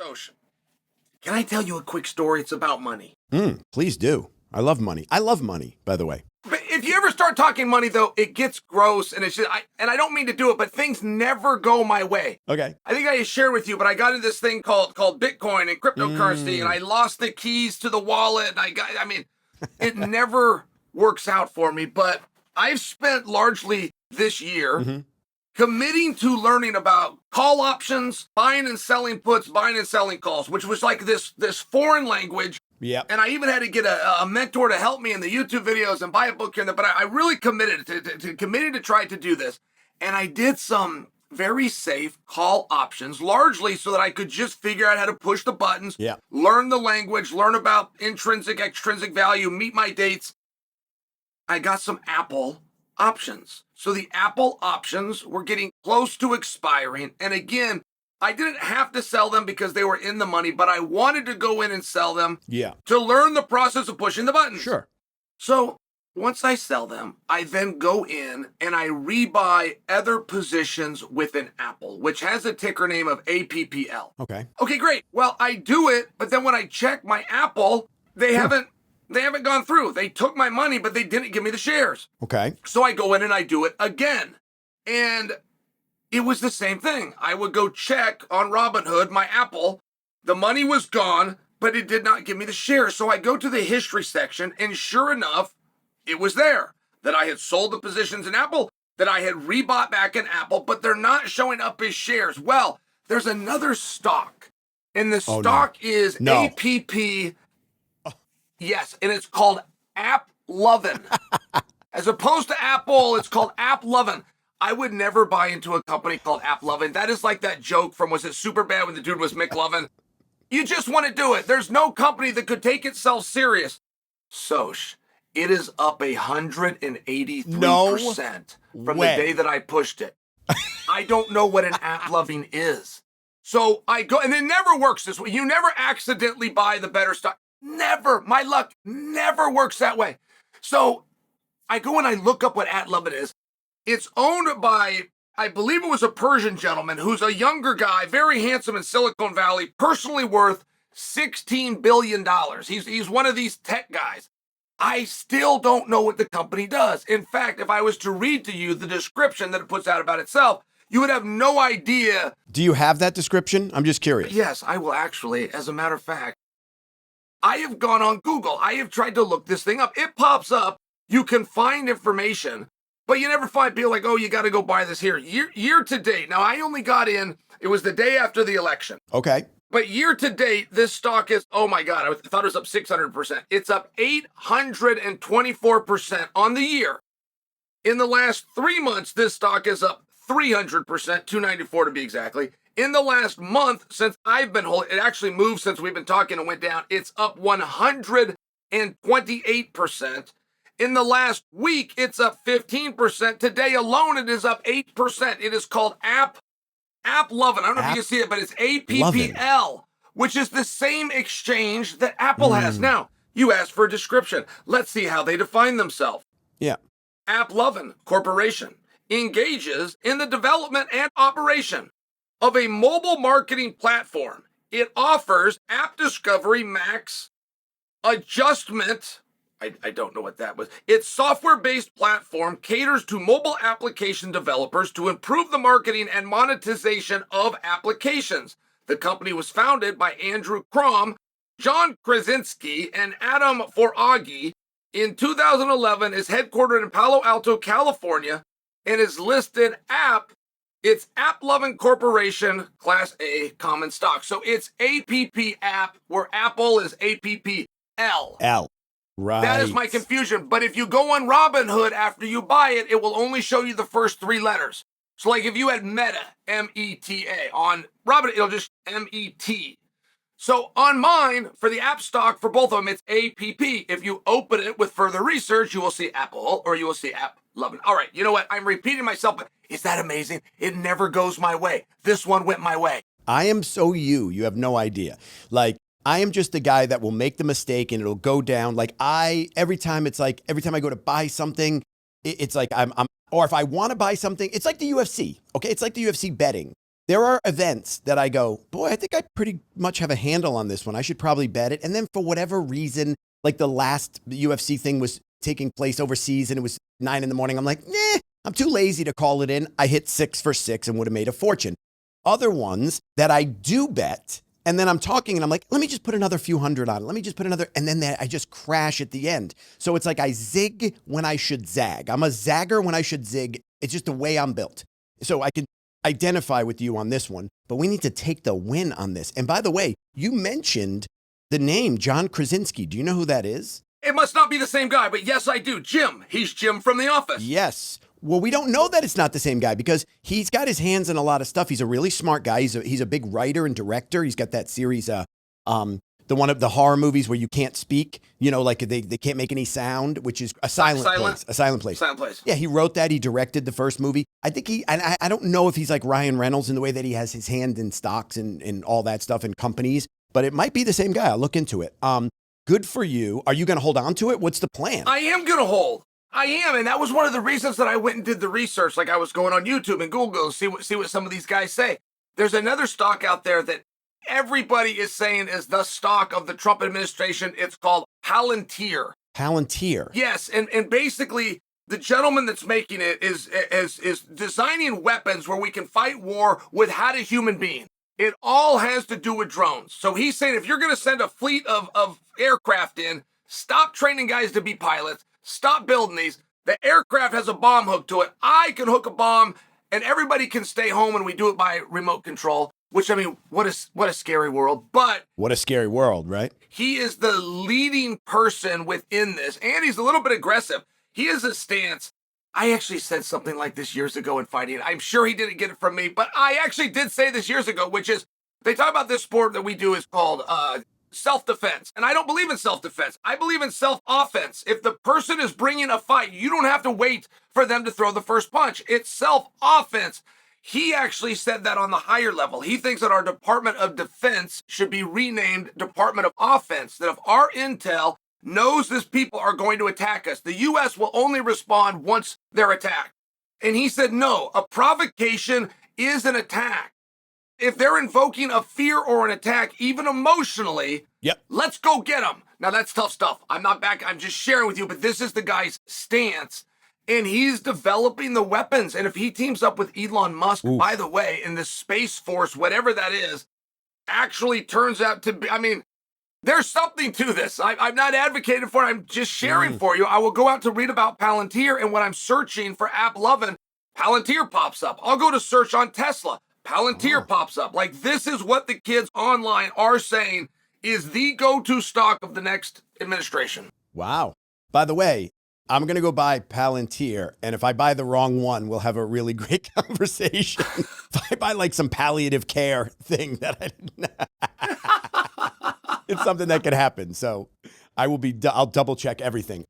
So, can I tell you a quick story? It's about money. Please do. I love money. I love money, by the way. But if you ever start talking money, though, it gets gross, and it's just, I don't mean to do it, but things never go my way. Okay. I think I shared with you, but I got into this thing called Bitcoin and cryptocurrency, and I lost the keys to the wallet, and it never works out for me, but I've spent largely this year committing to learning about call options, buying and selling puts, buying and selling calls, which was like this foreign language. Yeah. And I even had to get a mentor to help me in the YouTube videos and buy a book here and there, but I really committed to try to do this. And I did some very safe call options, largely so that I could just figure out how to push the buttons, learn the language, learn about intrinsic, extrinsic value, meet my dates. I got some Apple options. So the Apple options were getting close to expiring. And again, I didn't have to sell them because they were in the money, but I wanted to go in and sell them to learn the process of pushing the buttons. Sure. So once I sell them, I then go in and I rebuy other positions within Apple, which has a ticker name of APPL. Okay. Okay, great. Well, I do it, but then when I check my Apple, they haven't gone through. They took my money, but they didn't give me the shares. Okay. So I go in and I do it again. And it was the same thing. I would go check on Robinhood, my Apple. The money was gone, but it did not give me the shares. So I go to the history section, and sure enough, it was there that I had sold the positions in Apple, that I had rebought back in Apple, but they're not showing up as shares. Well, there's another stock, and the stock is APP. Yes, and it's called AppLovin. As opposed to Apple, it's called AppLovin. I would never buy into a company called AppLovin. That is like that joke from, was it Superbad when the dude was McLovin? You just want to do it. There's no company that could take itself serious. Soch, it is up 183% from the day that I pushed it. I don't know what an AppLovin is. So I go, and it never works this way. You never accidentally buy the better stock. Never. My luck never works that way. So I go and I look up what AppLovin is. It's owned by, I believe it was a Persian gentleman who's a younger guy, very handsome in Silicon Valley, personally worth $16 billion. He's one of these tech guys. I still don't know what the company does. In fact, if I was to read to you the description that it puts out about itself, you would have no idea. Do you have that description? I'm just curious. Yes, I will actually. As a matter of fact, I have gone on Google. I have tried to look this thing up. It pops up. You can find information. But you never find people like, oh, you got to go buy this here. Year to date. Now, I only got in, it was the day after the election. Okay. But year to date, this stock is, oh my God, I thought it was up 600%. It's up 824% on the year. In the last 3 months, this stock is up 300%, 294 to be exactly. In the last month, since I've been holding, it actually moved since we've been talking and went down. It's up 128%. In the last week, it's up 15%. Today alone, it is up 8%. It is called AppLovin. I don't know if you can see it, but it's APPL, which is the same exchange that Apple has. Now, you asked for a description. Let's see how they define themselves. Yeah. AppLovin Corporation engages in the development and operation of a mobile marketing platform. It offers app discovery, max adjustment. I don't know what that was. Its software-based platform caters to mobile application developers to improve the marketing and monetization of applications. The company was founded by Andrew Krom, John Krasinski, and Adam Foragi. In 2011, is headquartered in Palo Alto, California, and is listed it's AppLovin Corporation, Class A common stock. So it's APP App, where Apple is APPL. L. Right. That is my confusion. But if you go on Robinhood after you buy it, it will only show you the first 3 letters. So like if you had Meta, M-E-T-A, on Robinhood, it'll just M-E-T. So on mine, for the app stock, for both of them, it's APP. If you open it with further research, you will see Apple or you will see AppLovin. All right, you know what? I'm repeating myself, but is that amazing? It never goes my way. This one went my way. I am so you. You have no idea. Like, I am just the guy that will make the mistake and it'll go down. Like every time I go to buy something, it's like or if I want to buy something, it's like the UFC. Okay. It's like the UFC betting. There are events that I go, boy, I think I pretty much have a handle on this one. I should probably bet it. And then for whatever reason, like the last UFC thing was taking place overseas and it was 9 a.m. I'm like, nah, I'm too lazy to call it in. I hit 6 for 6 and would have made a fortune. Other ones that I do bet, and then I'm talking and I'm like, let me just put another few hundred on it. Let me just put another, and then I just crash at the end. So it's like I zig when I should zag. I'm a zagger when I should zig. It's just the way I'm built. So I can identify with you on this one, but we need to take the win on this. And by the way, you mentioned the name John Krasinski. Do you know who that is? It must not be the same guy, but yes, I do. Jim. He's Jim from The Office. Yes. Well, we don't know that it's not the same guy because he's got his hands in a lot of stuff. He's a really smart guy. He's a big writer and director. He's got that series, the one of the horror movies where you can't speak, like they can't make any sound, which is a silent place. A silent place. Silent place. Yeah, he wrote that. He directed the first movie. I think I don't know if he's like Ryan Reynolds in the way that he has his hand in stocks and all that stuff in companies, but it might be the same guy. I'll look into it. Good for you. Are you going to hold on to it? What's the plan? I am going to hold. I am, and that was one of the reasons that I went and did the research. Like I was going on YouTube and Google to see what some of these guys say. There's another stock out there that everybody is saying is the stock of the Trump administration. It's called Palantir. Palantir. Yes, and basically the gentleman that's making it is designing weapons where we can fight war without a human being. It all has to do with drones. So he's saying if you're going to send a fleet of aircraft in, stop training guys to be pilots. Stop building these. The aircraft has a bomb hooked to it. I can hook a bomb and everybody can stay home and we do it by remote control, which, I mean, what a scary world. But what a scary world, right? He is the leading person within this, and he's a little bit aggressive. He has a stance. I actually said something like this years ago in fighting. I'm sure he didn't get it from me, but I actually did say this years ago, which is they talk about this sport that we do is called self-defense. And I don't believe in self-defense. I believe in self-offense. If the person is bringing a fight, you don't have to wait for them to throw the first punch. It's self-offense. He actually said that on the higher level. He thinks that our Department of Defense should be renamed Department of Offense. That if our intel knows these people are going to attack us, the U.S. will only respond once they're attacked. And he said, no, a provocation is an attack. If they're invoking a fear or an attack, even emotionally, Let's go get them. Now, that's tough stuff. I'm not back. I'm just sharing with you, but this is the guy's stance. And he's developing the weapons. And if he teams up with Elon Musk, by the way, in the Space Force, whatever that is, actually turns out to be, I mean, there's something to this. I'm not advocating for it. I'm just sharing for you. I will go out to read about Palantir, and when I'm searching for AppLovin, Palantir pops up. I'll go to search on Tesla. Palantir pops up. Like, this is what the kids online are saying is the go-to stock of the next administration. Wow. By the way, I'm going to go buy Palantir, and if I buy the wrong one, we'll have a really great conversation. If I buy like some palliative care thing that I didn't it's something that could happen. So I'll double check everything.